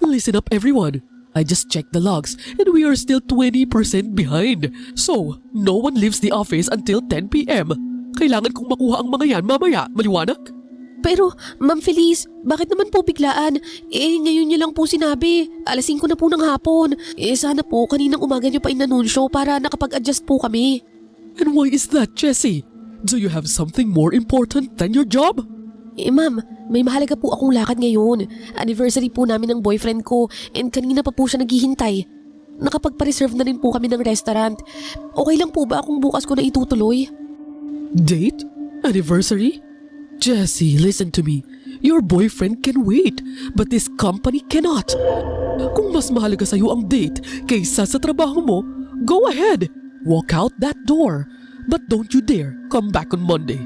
Listen up everyone. I just checked the logs and we are still 20% behind. So, no one leaves the office until 10 p.m. Kailangan kong makuha ang mga yan mamaya, maliwanag? Pero, Ma'am Feliz, bakit naman po biglaan? Ngayon niyo lang po sinabi. Alas 5 na po ng hapon. Sana po kaninang umaga niyo pa inanunsyo para nakapag-adjust po kami. And why is that, Jessie? Do you have something more important than your job? Ma'am, may mahalaga po akong lakad ngayon. Anniversary po namin ng boyfriend ko and kanina pa po siya naghihintay. Nakapagpa-reserve na rin po kami ng restaurant. Okay lang po ba kung bukas ko na itutuloy? Date? Anniversary? Jessie, listen to me. Your boyfriend can wait, but this company cannot. Kung mas mahalaga sa'yo ang date kaysa sa trabaho mo, go ahead. Walk out that door. But don't you dare come back on Monday.